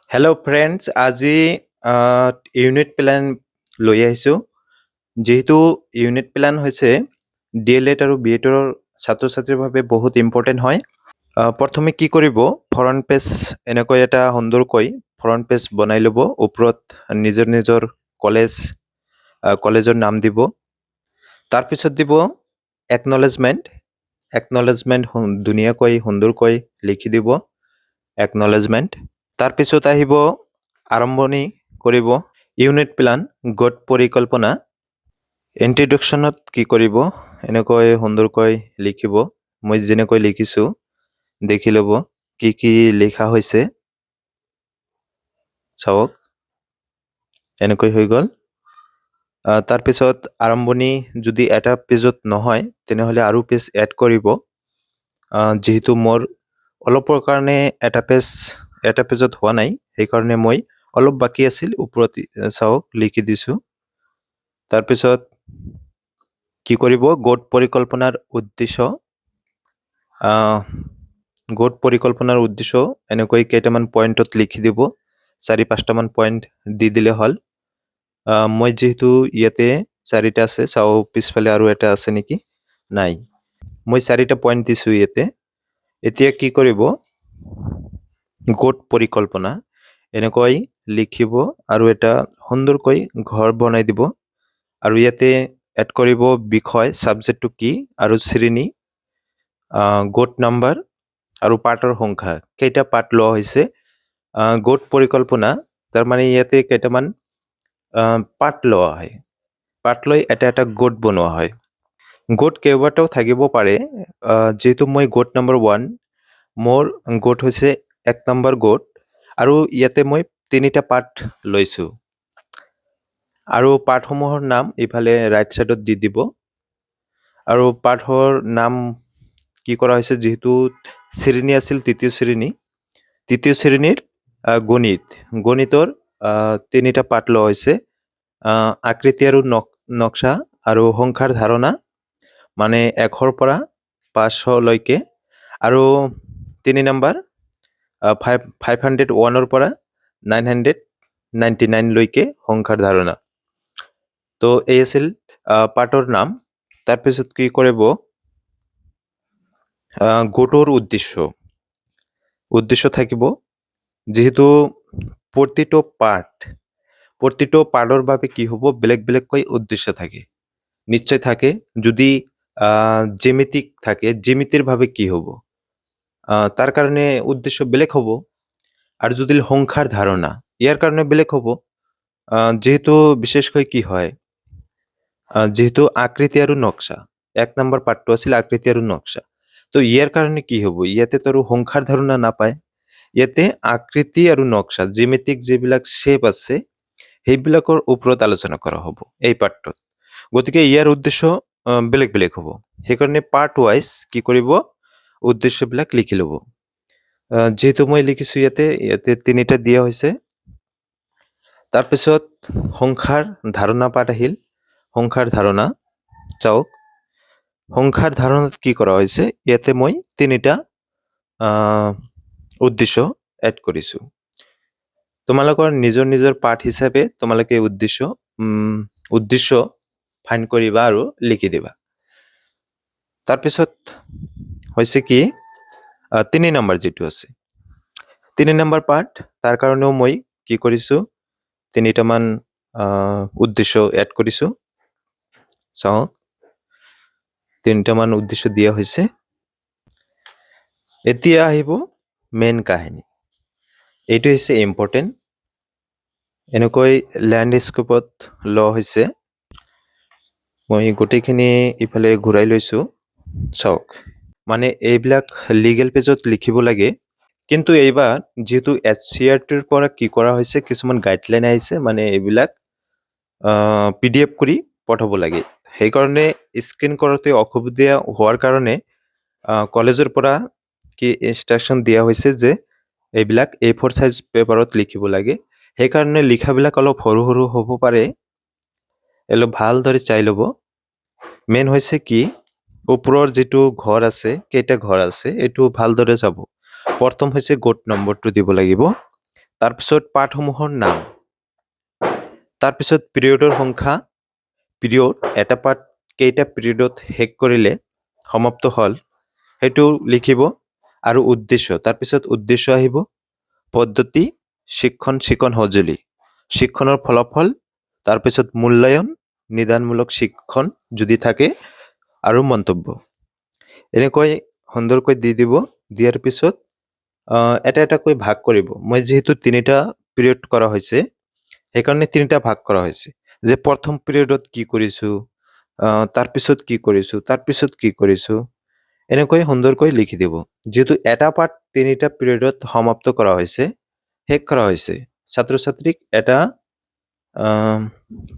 Hello' friends, আজি unit plan লৈ আহিছোঁ। যিহেতু ইউনিট প্লেন হৈছে DLED আৰু BEDৰ ছাত্ৰ ছাত্ৰীৰ বাবে বহুত ইম্পৰ্টেণ্ট হয়। প্ৰথমে কি কৰিব, ফ্ৰণ্ট পেজ এনেকৈ এটা সুন্দৰকৈ ফ্ৰণ্ট পেজ বনাই ল'ব। ওপৰত নিজৰ কলেজৰ নাম দিব। তাৰপিছত দিব একনলেজমেণ্ট ধুনীয়াকৈ সুন্দৰকৈ লিখি দিব একনলেজমেণ্ট। তাৰপিছত আহিব আৰম্ভণি কৰিব ইউনিট প্লান গোট পৰিকল্পনা। ইন্ট্ৰডাকশ্যনত কি কৰিব, এনেকৈ সুন্দৰকৈ লিখিব। মই যেনেকৈ লিখিছোঁ দেখি ল'ব কি কি লিখা হৈছে। চাওক, এনেকৈ হৈ গ'ল। তাৰপিছত আৰম্ভণি যদি এটা পেজত নহয় তেনেহ'লে আৰু পেজ এড কৰিব। যিহেতু মোৰ অলপৰ কাৰণে এটা পেজত হোৱা নাই, সেইকাৰণে মই অলপ বাকী আছিল, ওপৰত চাওক লিখি দিছোঁ। তাৰপিছত কি কৰিব, গোট পৰিকল্পনাৰ উদ্দেশ্য এনেকৈ কেইটামান পইণ্টত লিখি দিব। 4-5টামান পইণ্ট দি দিলে হ'ল। মই যিহেতু ইয়াতে 4টা আছে, চাওঁ পিছফালে আৰু এটা আছে নেকি, নাই। মই 4টা পইণ্ট দিছোঁ ইয়াতে। এতিয়া কি কৰিব, গোট পৰিকল্পনা এনেকৈ লিখিব আৰু এটা সুন্দৰকৈ ঘৰ বনাই দিব। আৰু ইয়াতে এড কৰিব বিষয়, ছাবজেক্টটো কি আৰু শ্ৰেণী, গোট নাম্বাৰ আৰু পাঠৰ সংখ্যা, কেইটা পাঠ লোৱা হৈছে। গোট পৰিকল্পনা তাৰমানে ইয়াতে কেইটামান পাঠ লোৱা হয়। পাঠ লৈ এটা গোট বনোৱা হয়। গোট কেইবাটাও থাকিব পাৰে। যিহেতু মই গোট নম্বৰ 1, মোৰ গোট হৈছে 1 নম্বৰ গোট, আৰু ইয়াতে মই 3টা পাঠ লৈছোঁ। আৰু পাঠসমূহৰ নাম ইফালে ৰাইট ছাইডত দি দিব। আৰু পাঠৰ নাম কি কৰা হৈছে, যিহেতু শ্ৰেণী আছিল তৃতীয় শ্ৰেণীৰ গণিতৰ 3টা পাঠ লোৱা হৈছে। আকৃতি আৰু নক্সা আৰু সংখ্যাৰ ধাৰণা, মানে 1ৰ পৰা 500লৈকে। আৰু 3 নম্বৰ 501ৰ পৰা 999লৈকে সংখ্যাৰ ধাৰণা। তো এই আছিল পাঠৰ নাম। তাৰপিছত কি কৰিব, গোটৰ উদ্দেশ্য থাকিব। যিহেতু প্ৰতিটো পাঠৰ বাবে কি হ'ব, বেলেগ বেলেগকৈ উদ্দেশ্য থাকে, নিশ্চয় থাকে। যদি জ্যামিতিক থাকে, জ্যামিতিৰ ভাৱে কি হ'ব, তাৰ কাৰণে উদ্দেশ্য বেলেগ হ'ব। আৰু যদি সংখ্যাৰ ধাৰণা, ইয়াৰ কাৰণে বেলেগ হ'ব। যিহেতু বিশেষকৈ কি হয়, যিহেতু আকৃতি আৰু নক্সা, 1 নম্বৰ পাঠটো আছিল আকৃতি আৰু নক্সা। তো ইয়াৰ কাৰণে কি হ'ব, ইয়াতে তো আৰু সংখ্যাৰ ধাৰণা নাপায়। ইয়াতে আকৃতি আৰু নক্সা, জ্যামিতিক যিবিলাক শ্বেপ আছে সেইবিলাকৰ ওপৰত আলোচনা কৰা হ'ব এই পাঠটোত। গতিকে ইয়াৰ উদ্দেশ্য বেলেগ বেলেগ হ'ব। সেইকাৰণে পাৰ্ট ৱাইজ কি কৰিব, উদ্দেশ্যবিলাক লিখি ল'ব। যিহেতু মই লিখিছোঁ ইয়াতে 3টা দিয়া হৈছে। তাৰপিছত সংখ্যাৰ ধাৰণা পাঠ আহিল। সংখ্যাৰ ধাৰণা চাওক, সংখ্যাৰ ধাৰণাত কি কৰা হৈছে, ইয়াতে মই 3টা উদ্দেশ্য এড কৰিছোঁ। তোমালোকৰ নিজৰ পাঠ হিচাপে তোমালোকে উদ্দেশ্য ফাইণ্ড কৰিবা আৰু লিখি দিবা। তাৰপিছত হৈছে কি, 3 নম্বৰ যিটো আছে, 3 নম্বৰ পাঠ, তাৰ কাৰণেও মই কি কৰিছোঁ, 3টামান উদ্দেশ্য এড কৰিছোঁ। চাওক, 3টামান উদ্দেশ্য দিয়া হৈছে। এতিয়া আহিব মেইন কাহিনী। এইটো হৈছে ইম্পৰ্টেণ্ট। এনেকৈ লেণ্ডস্কেপত লোৱা হৈছে। মই গোটেইখিনি ইফালে ঘূৰাই লৈছোঁ। চাওক, মানে এইবিলাক লিগেল পেজত লিখিব লাগে। কিন্তু এইবাৰ যিহেতু HCERTৰ পৰা কি কৰা হৈছে, কিছুমান গাইডলাইন আহিছে, মানে এইবিলাক PDF কৰি পঠাব লাগে। সেইকাৰণে স্কেন কৰোঁতে অসুবিধা হোৱাৰ কাৰণে কলেজৰ পৰা কি ইনষ্ট্ৰাকশ্যন দিয়া হৈছে যে এইবিলাক A4 সাইজ পেপাৰত লিখিব লাগে। সেইকাৰণে লিখাবিলাক অলপ সৰু সৰু হ'ব পাৰে, অলপ ভালদৰে চাই ল'ব। মেইন হৈছে কি, ওপৰৰ যিটো ঘৰ আছে, কেইটা ঘৰ আছে, এইটো ভালদৰে চাব। প্ৰথম হৈছে গোট নম্বৰটো দিব লাগিব। তাৰপিছত পাঠসমূহৰ নাম, তাৰপিছত পিৰিয়ডৰ সংখ্যা, পিৰিয়ড এটা পাঠ কেইটা পিৰিয়ডত শেষ কৰিলে সমাপ্ত হ'ল সেইটো লিখিব, আৰু উদ্দেশ্য, তাৰপিছত উদ্দেশ্য আহিব, পদ্ধতি, শিক্ষণ সঁজুলি, শিক্ষণৰ ফলাফল, তাৰপিছত মূল্যায়ন, নিদানমূলক শিক্ষণ যদি থাকে, আৰু মন্তব্য। এনেকৈ সুন্দৰকৈ দি দিব। দিয়াৰ পিছত এটা এটাকৈ ভাগ কৰিব। মই যিহেতু 3টা পিৰিয়ড কৰা হৈছে সেইকাৰণে 3টা ভাগ কৰা হৈছে, যে প্ৰথম পিৰিয়ডত কি কৰিছোঁ, তাৰপিছত কি কৰিছোঁ, তাৰপিছত কি কৰিছোঁ, এনেকৈ সুন্দৰকৈ লিখি দিব। যেহেতু এটা পাঠ 3টা পিৰিয়ডত সমাপ্ত কৰা হৈছে, শেষ কৰা হৈছে, ছাত্ৰ ছাত্ৰীক এটা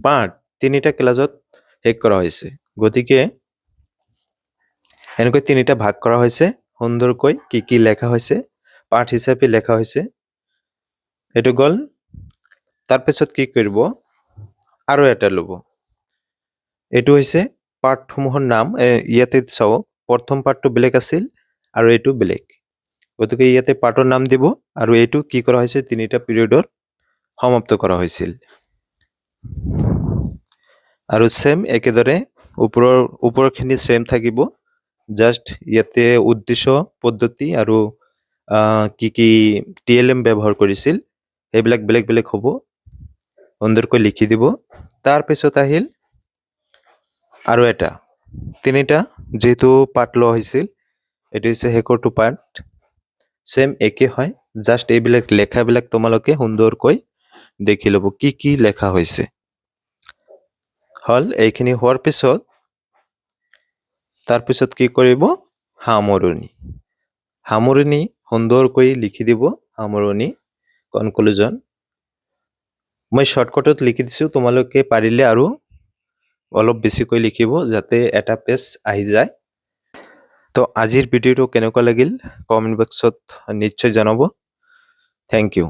পাঠ 3টা ক্লাছত শেষ কৰা হৈছে, গতিকে এনেকৈ 3টা ভাগ কৰা হৈছে। সুন্দৰকৈ কি কি লেখা হৈছে, পাঠ হিচাপে লেখা হৈছে, এইটো গ'ল। তাৰপিছত কি কৰিব, আৰু এটা ল'ব, এইটো হৈছে পাঠসমূহৰ নাম। ইয়াতে চাওক, প্ৰথম পাঠটো বেলেগ আছিল আৰু এইটো বেলেগ, গতিকে ইয়াতে পাঠৰ নাম দিব, আৰু এইটো কি কৰা হৈছে 3টা পিৰিয়ডত সমাপ্ত কৰা হৈছিল। আৰু সেম একেদৰে ওপৰৰখিনি সেম থাকিব, জাষ্ট ইয়াতে উদ্দেশ্য, পদ্ধতি আৰু কি কি TLM ব্যৱহাৰ কৰিছিল সেইবিলাক বেলেগ বেলেগ হ'ব, সুন্দৰকৈ লিখি দিব। তাৰপিছত আহিল আৰু এটা 3টা যেহেতু পাঠ লোৱা হৈছিল, এইটো হৈছে শেষৰটো পাঠ, সেম একে হয়, জাষ্ট এইবিলাক লেখাবিলাক তোমালোকে সুন্দৰকৈ দেখি ল'ব কি কি লেখা হৈছে। হ'ল, এইখিনি হোৱাৰ পিছত তাৰপিছত কি কৰিব, সামৰণি সুন্দৰকৈ লিখি দিব, সামৰণি, কনক্লুজন। মই শ্বৰ্টকাটত লিখি দিছোঁ, তোমালোকে পাৰিলে আৰু অলপ বেছিকৈ লিখিব, যাতে এটা পেজ আহি যায়। তো আজিৰ ভিডিঅ'টো কেনেকুৱা লাগিল কমেণ্ট বক্সত নিশ্চয় জনাব। Thank U.